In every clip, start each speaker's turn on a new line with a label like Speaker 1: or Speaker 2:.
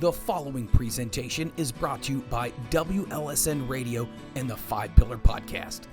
Speaker 1: The following presentation is brought to you by WLSN Radio and the Five Pillar Podcast.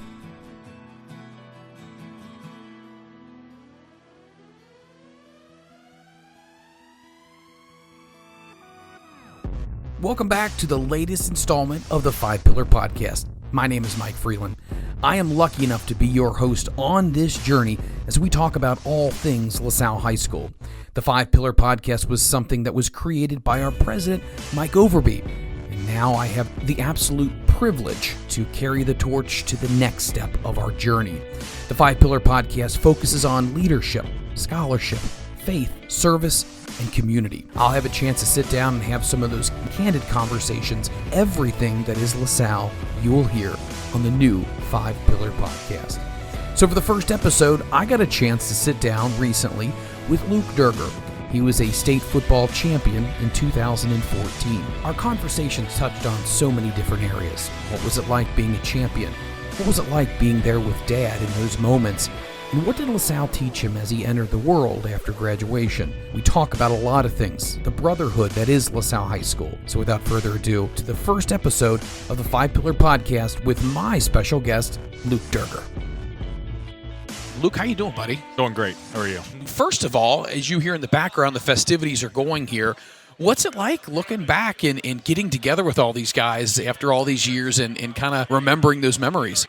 Speaker 1: Welcome back to the latest installment of the Five Pillar Podcast. My name is Mike Freland. I am lucky enough to be your host on this journey as we talk about all things LaSalle High School. The Five Pillar Podcast was something that was created by our president, Mike Overby. And now I have the absolute privilege to carry the torch to the next step of our journey. The Five Pillar Podcast focuses on leadership, scholarship, faith, service, and community. I'll have a chance to sit down and have some of those candid conversations. Everything that is LaSalle, you will hear on the new Five Pillar Podcast. So for the first episode, I got a chance to sit down recently with Luke Doerger. He was a state football champion in 2014. Our conversations touched on so many different areas. What was it like being a champion? What was it like being there with Dad in those moments? And what did LaSalle teach him as he entered the world after graduation? We talk about a lot of things, the brotherhood that is LaSalle High School. So without further ado, to the first episode of the Five Pillar Podcast with my special guest, Luke Doerger. Luke, how you doing, buddy?
Speaker 2: Doing great. How are you?
Speaker 1: First of all, as you hear in the background, the festivities are going here. What's it like looking back and getting together with all these guys after all these years and kind of remembering those memories?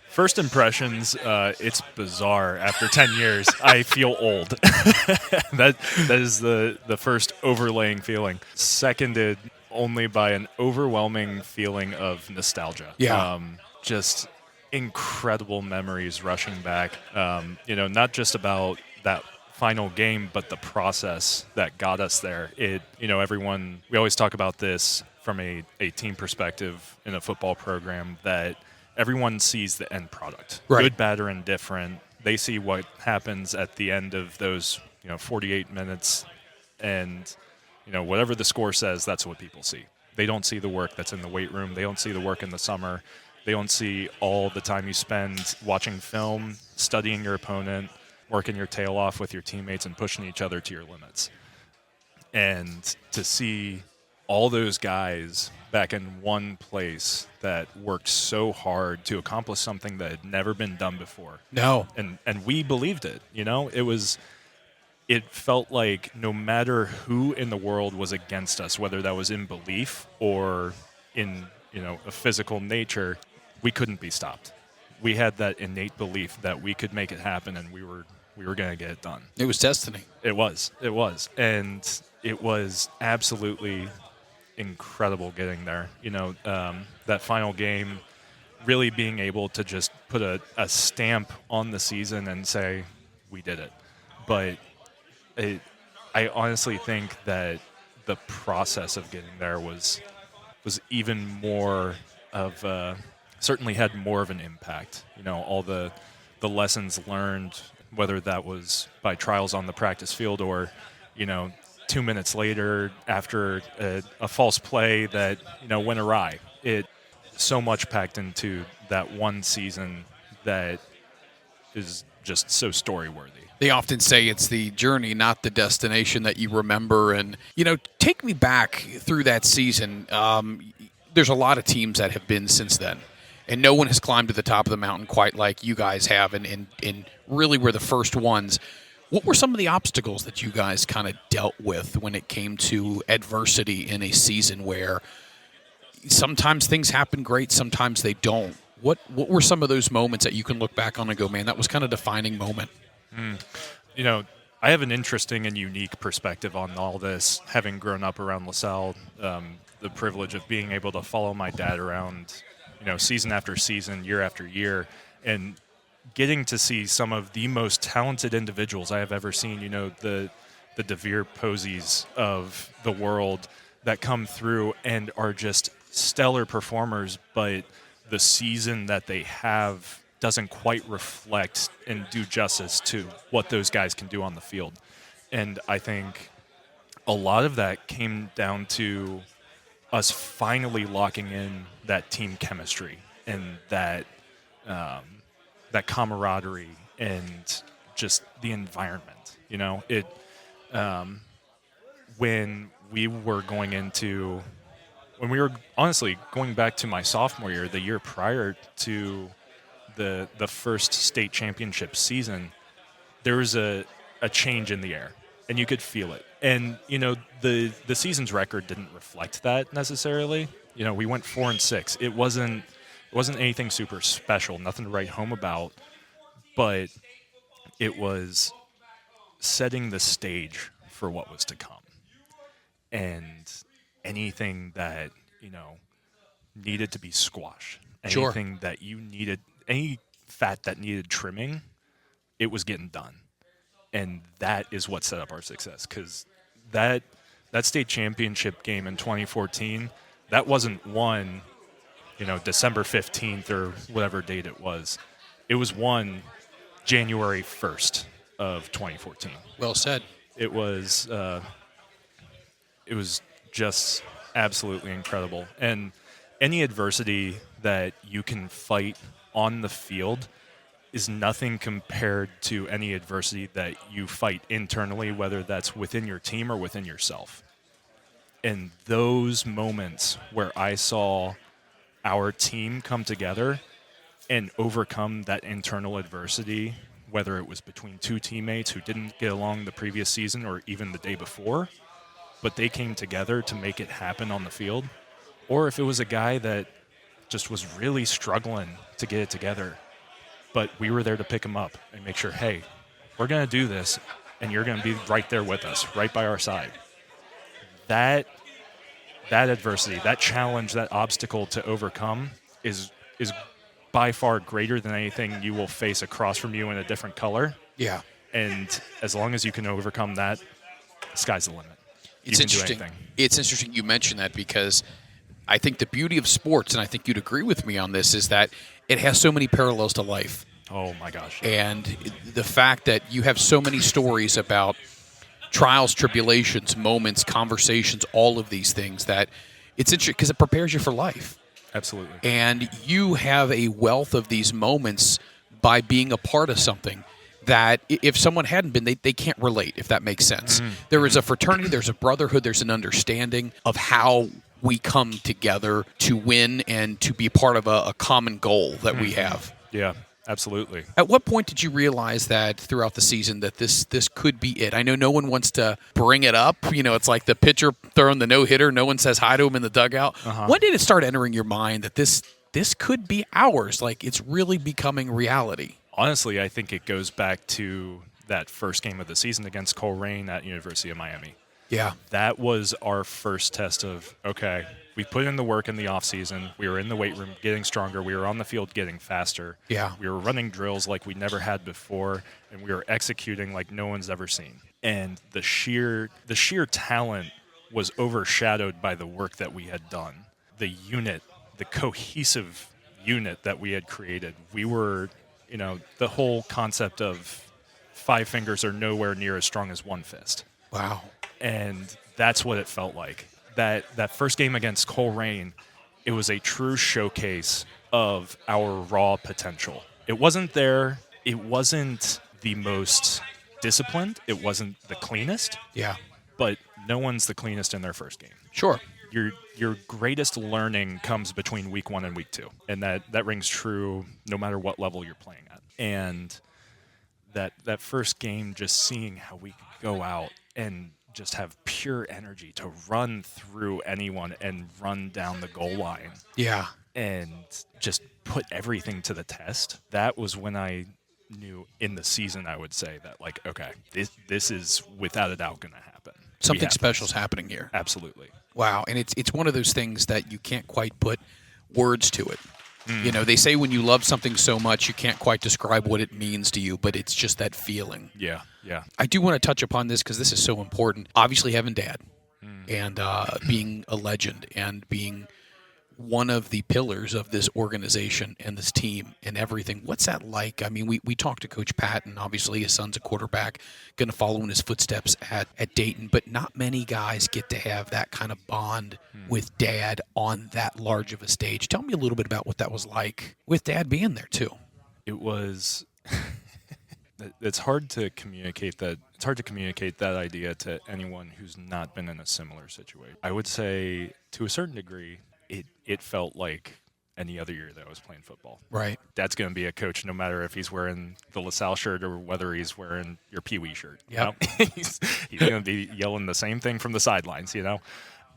Speaker 2: First impressions, it's bizarre. After 10 years, I feel old. That is the first overlaying feeling. Seconded only by an overwhelming feeling of nostalgia.
Speaker 1: Yeah.
Speaker 2: Just incredible memories rushing back. Not just about that final game, but the process that got us there. We always talk about this from a team perspective in a football program, that everyone sees the end product,
Speaker 1: right?
Speaker 2: Good, bad, or indifferent. They see what happens at the end of those, 48 minutes, and whatever the score says, that's what people see. They don't see the work that's in the weight room. They don't see the work in the summer. They don't see all the time you spend watching film, studying your opponent, working your tail off with your teammates, and pushing each other to your limits. And to see all those guys back in one place that worked so hard to accomplish something that had never been done before.
Speaker 1: No.
Speaker 2: And we believed it, It felt like no matter who in the world was against us, whether that was in belief or in, a physical nature, we couldn't be stopped. We had that innate belief that we could make it happen, and we were going to get it done.
Speaker 1: It was destiny.
Speaker 2: It was. And it was absolutely incredible getting there. That final game, really being able to just put a stamp on the season and say, we did it. But I honestly think that the process of getting there was even more of certainly had more of an impact. All the lessons learned, whether that was by trials on the practice field or 2 minutes later after a false play that went awry. It so much packed into that one season that is just so story-worthy.
Speaker 1: They often say it's the journey, not the destination, that you remember. And, take me back through that season. There's a lot of teams that have been since then, and no one has climbed to the top of the mountain quite like you guys have, and really were the first ones. What were some of the obstacles that you guys kind of dealt with when it came to adversity in a season where sometimes things happen great, sometimes they don't? What were some of those moments that you can look back on and go, man, that was kind of a defining moment?
Speaker 2: I have an interesting and unique perspective on all this, having grown up around LaSalle, the privilege of being able to follow my dad around, season after season, year after year, and getting to see some of the most talented individuals I have ever seen, the DeVere Posies of the world that come through and are just stellar performers, but the season that they have doesn't quite reflect and do justice to what those guys can do on the field. And I think a lot of that came down to us finally locking in that team chemistry and that camaraderie and just the environment. When we were going into, when we were honestly going back to my sophomore year, the year prior to the first state championship season, there was a change in the air, and you could feel it. And the season's record didn't reflect that necessarily. We went 4-6. It wasn't anything super special, nothing to write home about, but it was setting the stage for what was to come. And anything that needed to be squashed, anything that you needed, any fat that needed trimming, it was getting done. And that is what set up our success, because that state championship game in 2014, that wasn't won, December 15th or whatever date it was. It was won January 1st of 2014.
Speaker 1: Well said.
Speaker 2: It was just absolutely incredible. And any adversity that you can fight on the field is nothing compared to any adversity that you fight internally, whether that's within your team or within yourself. And those moments where I saw our team come together and overcome that internal adversity, whether it was between two teammates who didn't get along the previous season or even the day before, but they came together to make it happen on the field, or if it was a guy that just was really struggling to get it together, but we were there to pick him up and make sure, hey, we're going to do this, and you're going to be right there with us, right by our side. That adversity, that challenge, that obstacle to overcome is by far greater than anything you will face across from you in a different color.
Speaker 1: Yeah.
Speaker 2: And as long as you can overcome that, the sky's the limit.
Speaker 1: It's interesting. It's interesting you mention that, because I think the beauty of sports, and I think you'd agree with me on this, is that it has so many parallels to life.
Speaker 2: Oh, my gosh.
Speaker 1: And the fact that you have so many stories about trials, tribulations, moments, conversations, all of these things, that it's interesting because it prepares you for life.
Speaker 2: Absolutely.
Speaker 1: And you have a wealth of these moments by being a part of something that if someone hadn't been, they can't relate, if that makes sense. Mm-hmm. There is a fraternity, there's a brotherhood, there's an understanding of how we come together to win and to be part of a common goal that we have.
Speaker 2: Yeah, absolutely.
Speaker 1: At what point did you realize that throughout the season that this could be it? I know no one wants to bring it up. It's like the pitcher throwing the no-hitter. No one says hi to him in the dugout. Uh-huh. When did it start entering your mind that this could be ours? Like, it's really becoming reality?
Speaker 2: Honestly, I think it goes back to that first game of the season against Coleraine at University of Miami.
Speaker 1: Yeah.
Speaker 2: That was our first test of, okay, we put in the work in the offseason. We were in the weight room getting stronger. We were on the field getting faster.
Speaker 1: Yeah.
Speaker 2: We were running drills like we never had before, and we were executing like no one's ever seen. And the sheer talent was overshadowed by the work that we had done. The unit, the cohesive unit that we had created. We were, the whole concept of 5 fingers are nowhere near as strong as one fist.
Speaker 1: Wow.
Speaker 2: And that's what it felt like. That first game against Coleraine, it was a true showcase of our raw potential. It wasn't there. It wasn't the most disciplined. It wasn't the cleanest.
Speaker 1: Yeah.
Speaker 2: But no one's the cleanest in their first game.
Speaker 1: Sure.
Speaker 2: Your greatest learning comes between week 1 and week 2. And that rings true no matter what level you're playing at. And that first game, just seeing how we could go out and just have pure energy to run through anyone and run down the goal line.
Speaker 1: Yeah.
Speaker 2: And just put everything to the test. That was when I knew in the season, I would say that, like, okay, this is without a doubt going to happen.
Speaker 1: Something special is happening here.
Speaker 2: Absolutely.
Speaker 1: Wow. And it's one of those things that you can't quite put words to it. They say when you love something so much, you can't quite describe what it means to you, but it's just that feeling.
Speaker 2: Yeah.
Speaker 1: I do want to touch upon this because this is so important. Obviously, having Dad and being a legend and being one of the pillars of this organization and this team and everything. What's that like? I mean, we talked to Coach Pat, and obviously his son's a quarterback, going to follow in his footsteps at Dayton, but not many guys get to have that kind of bond with Dad on that large of a stage. Tell me a little bit about what that was like with Dad being there, too.
Speaker 2: It was it's hard to communicate that. It's hard to communicate that idea to anyone who's not been in a similar situation. I would say, to a certain degree, it felt like any other year that I was playing football.
Speaker 1: Right.
Speaker 2: Dad's going to be a coach no matter if he's wearing the LaSalle shirt or whether he's wearing your Pee Wee shirt.
Speaker 1: Yep.
Speaker 2: You know? he's going to be yelling the same thing from the sidelines, you know.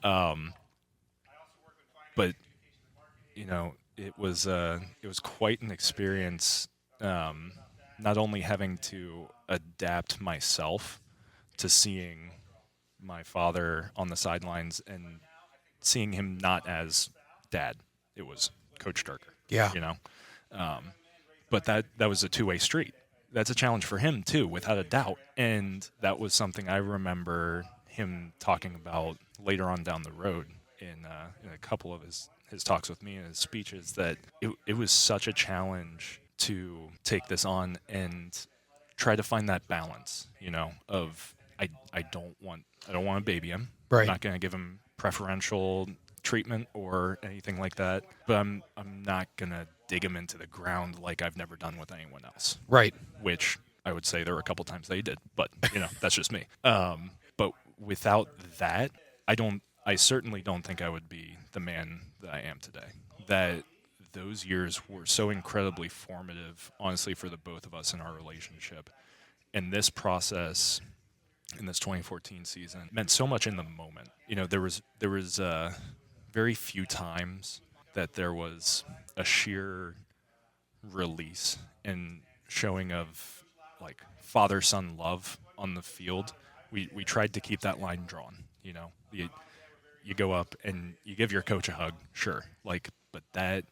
Speaker 2: But it was quite an experience. Not only having to adapt myself to seeing my father on the sidelines and seeing him not as dad, it was Coach Doerger.
Speaker 1: Yeah.
Speaker 2: But that was a two-way street. That's a challenge for him too, without a doubt. And that was something I remember him talking about later on down the road in a couple of his talks with me and his speeches, that it was such a challenge to take this on and try to find that balance, of I don't want to baby him.
Speaker 1: Right.
Speaker 2: I'm not going to give him preferential treatment or anything like that, but I'm not going to dig him into the ground like I've never done with anyone else.
Speaker 1: Right.
Speaker 2: Which I would say there were a couple times they did, but that's just me. But without that, I certainly don't think I would be the man that I am today. That those years were so incredibly formative, honestly, for the both of us in our relationship. And this process in this 2014 season meant so much in the moment. There was very few times that there was a sheer release and showing of like father-son love on the field. We tried to keep that line drawn. You go up and you give your coach a hug, sure, but that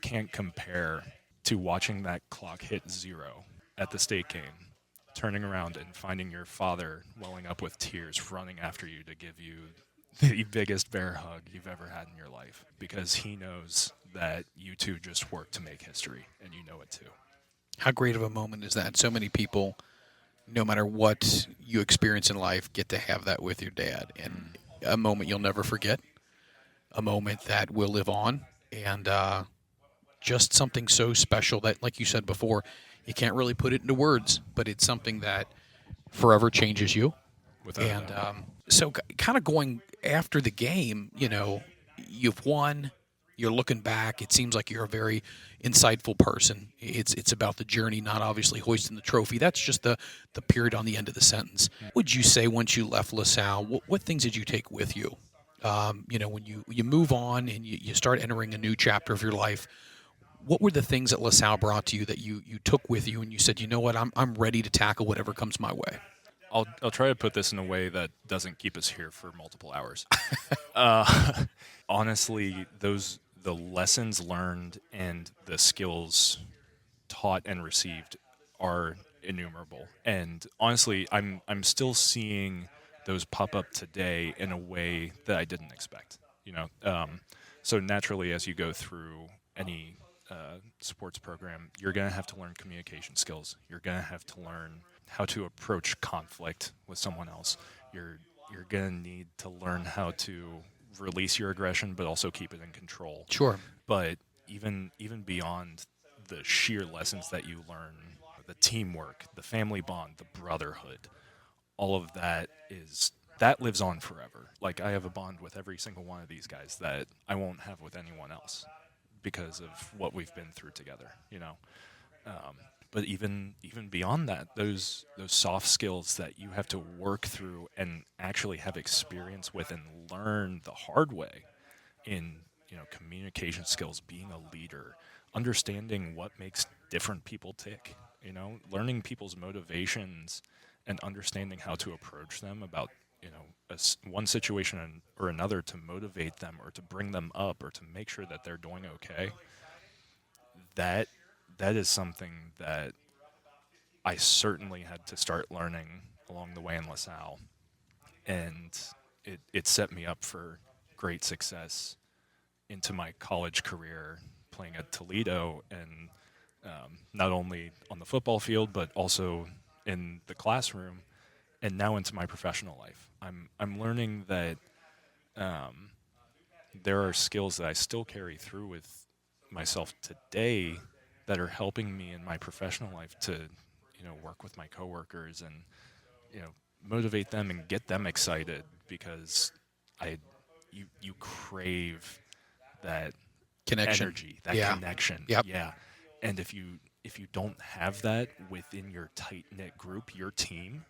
Speaker 2: can't compare to watching that clock hit 0 at the state game, turning around and finding your father welling up with tears, running after you to give you the biggest bear hug you've ever had in your life, because he knows that you two just worked to make history, and you know it too.
Speaker 1: How great of a moment is that? So many people, no matter what you experience in life, get to have that with your dad, and a moment you'll never forget, a moment that will live on, and just something so special that, like you said before, you can't really put it into words, but it's something that forever changes you. So kind of going after the game, you've won, you're looking back, it seems like you're a very insightful person. It's about the journey, not obviously hoisting the trophy. That's just the period on the end of the sentence. What would you say once you left LaSalle, what things did you take with you? When you move on and you start entering a new chapter of your life, what were the things that LaSalle brought to you that you took with you and you said, you know what, I'm ready to tackle whatever comes my way?
Speaker 2: I'll try to put this in a way that doesn't keep us here for multiple hours. Honestly, the lessons learned and the skills taught and received are innumerable. And honestly, I'm still seeing those pop up today in a way that I didn't expect. So naturally, as you go through any sports program, you're going to have to learn communication skills. You're going to have to learn how to approach conflict with someone else. You're going to need to learn how to release your aggression, but also keep it in control.
Speaker 1: Sure.
Speaker 2: But even beyond the sheer lessons that you learn, the teamwork, the family bond, the brotherhood, all of that lives on forever. Like, I have a bond with every single one of these guys that I won't have with anyone else because of what we've been through together, But even beyond that, those soft skills that you have to work through and actually have experience with and learn the hard way in, communication skills, being a leader, understanding what makes different people tick, learning people's motivations and understanding how to approach them about, one situation or another to motivate them or to bring them up or to make sure that they're doing okay. That is something that I certainly had to start learning along the way in LaSalle. And it set me up for great success into my college career playing at Toledo, and not only on the football field, but also in the classroom, and now into my professional life. I'm learning that there are skills that I still carry through with myself today that are helping me in my professional life to, work with my coworkers and, motivate them and get them excited because you crave that
Speaker 1: Connection.
Speaker 2: energy, that
Speaker 1: Yeah.
Speaker 2: connection.
Speaker 1: Yep.
Speaker 2: Yeah. And if you don't have that within your tight-knit group, your team,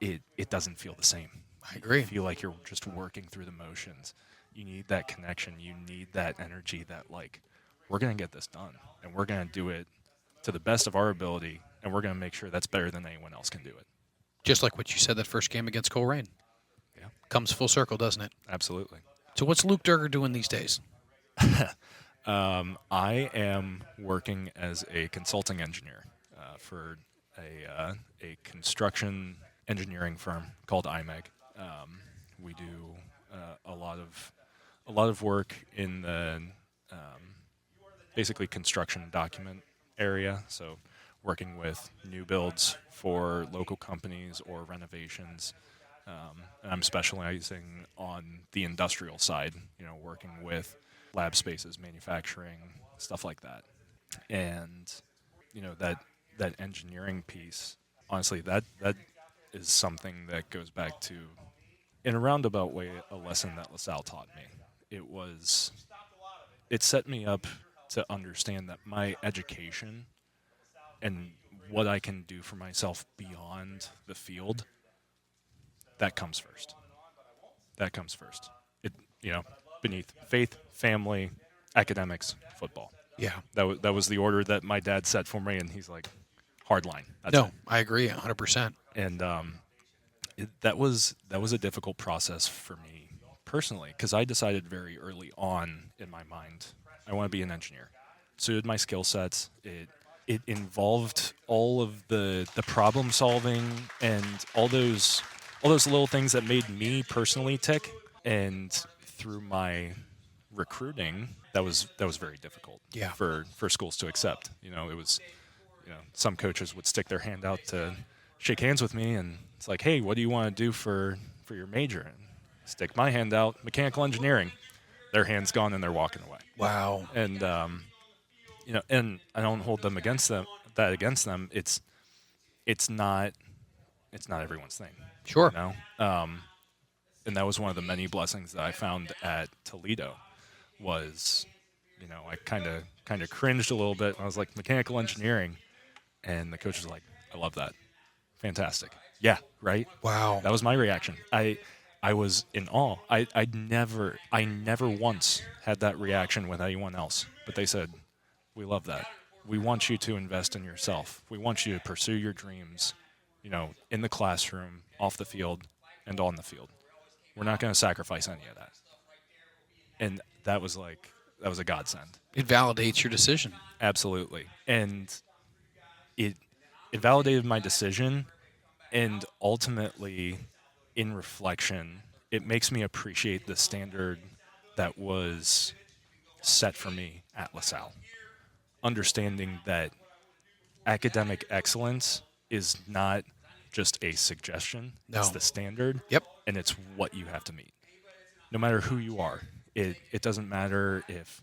Speaker 2: it doesn't feel the same.
Speaker 1: I agree.
Speaker 2: You feel like you're just working through the motions. You need that connection. You need that energy that, like, we're going to get this done, and we're going to do it to the best of our ability, and we're going to make sure that's better than anyone else can do it.
Speaker 1: Just like what you said that first game against Coleraine.
Speaker 2: Yeah.
Speaker 1: Comes full circle, doesn't it?
Speaker 2: Absolutely.
Speaker 1: So what's Luke Doerger doing these days?
Speaker 2: I am working as a consulting engineer for a construction engineering firm called IMEG. We do a lot of work in the basically construction document area. So working with new builds for local companies or renovations. And I'm specializing on the industrial side, working with lab spaces, manufacturing, stuff like that. And, that engineering piece, honestly, that is something that goes back to, in a roundabout way, a lesson that LaSalle taught me. It set me up to understand that my education and what I can do for myself beyond the field, that comes first. That comes first. Beneath faith, family, academics, football.
Speaker 1: Yeah.
Speaker 2: That was the order that my dad set for me, and he's like, hard line. That's
Speaker 1: No,
Speaker 2: it.
Speaker 1: I agree 100%.
Speaker 2: And that was a difficult process for me personally, because I decided very early on in my mind I want to be an engineer. Suited my skill sets. It involved all of the problem solving and all those little things that made me personally tick. And through my recruiting, that was very difficult.
Speaker 1: Yeah.
Speaker 2: For schools to accept. It was, some coaches would stick their hand out to shake hands with me, and it's like, hey, what do you want to do for your major? And stick my hand out, mechanical engineering. Their hand's gone and they're walking away.
Speaker 1: Wow.
Speaker 2: And and I don't hold them against them. It's not everyone's thing.
Speaker 1: Sure.
Speaker 2: And that was one of the many blessings that I found at Toledo. Was, I kind of cringed a little bit. I was like, mechanical engineering, and the coach was like, I love that, fantastic. Yeah, right.
Speaker 1: Wow.
Speaker 2: That was my reaction. I was in awe. I never once had that reaction with anyone else. But they said, we love that. We want you to invest in yourself. We want you to pursue your dreams, in the classroom, off the field, and on the field. We're not going to sacrifice any of that. And that was a godsend.
Speaker 1: It validates your decision.
Speaker 2: Absolutely. And it validated my decision, and ultimately, in reflection, it makes me appreciate the standard that was set for me at LaSalle. Understanding that academic excellence is not just a suggestion,
Speaker 1: No.
Speaker 2: It's the standard,
Speaker 1: Yep.
Speaker 2: and it's what you have to meet. No matter who you are, it doesn't matter if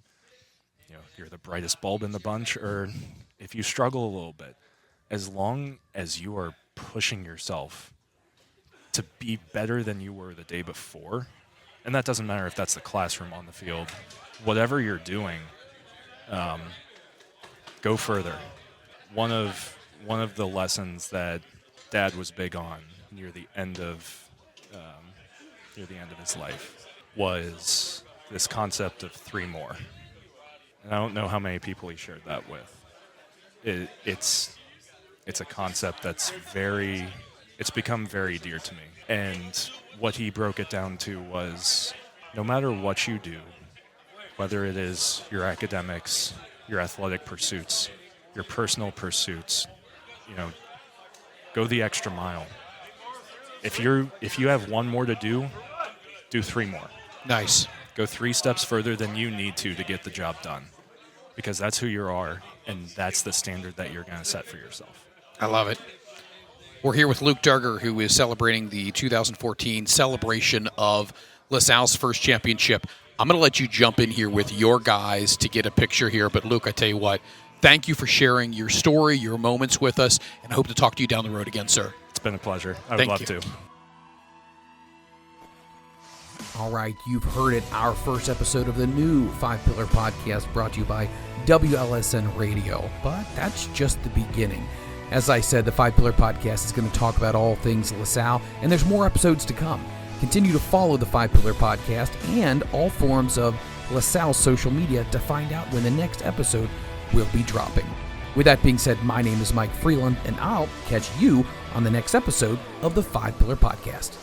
Speaker 2: you're the brightest bulb in the bunch or if you struggle a little bit. As long as you are pushing yourself to be better than you were the day before, and that doesn't matter if that's the classroom, on the field, whatever you're doing, go further. One of the lessons that Dad was big on near the end of his life was this concept of 3 more. And I don't know how many people he shared that with. It's a concept that's it's become very dear to me. And what he broke it down to was, no matter what you do, whether it is your academics, your athletic pursuits, your personal pursuits, go the extra mile. If you have 1 more to do 3 more.
Speaker 1: Nice.
Speaker 2: Go 3 steps further than you need to get the job done, because that's who you are, and that's the standard that you're going to set for yourself.
Speaker 1: I love it. We're here with Luke Doerger, who is celebrating the 2014 celebration of LaSalle's first championship. I'm going to let you jump in here with your guys to get a picture here, but Luke, I tell you what, thank you for sharing your story, your moments with us, and I hope to talk to you down the road again, sir.
Speaker 2: It's been a pleasure. I would love to.
Speaker 1: All right, you've heard it, our first episode of the new Five Pillar Podcast brought to you by WLSN Radio. But that's just the beginning. As I said, the Five Pillar Podcast is going to talk about all things LaSalle, and there's more episodes to come. Continue to follow the Five Pillar Podcast and all forms of LaSalle social media to find out when the next episode will be dropping. With that being said, my name is Mike Freland, and I'll catch you on the next episode of the Five Pillar Podcast.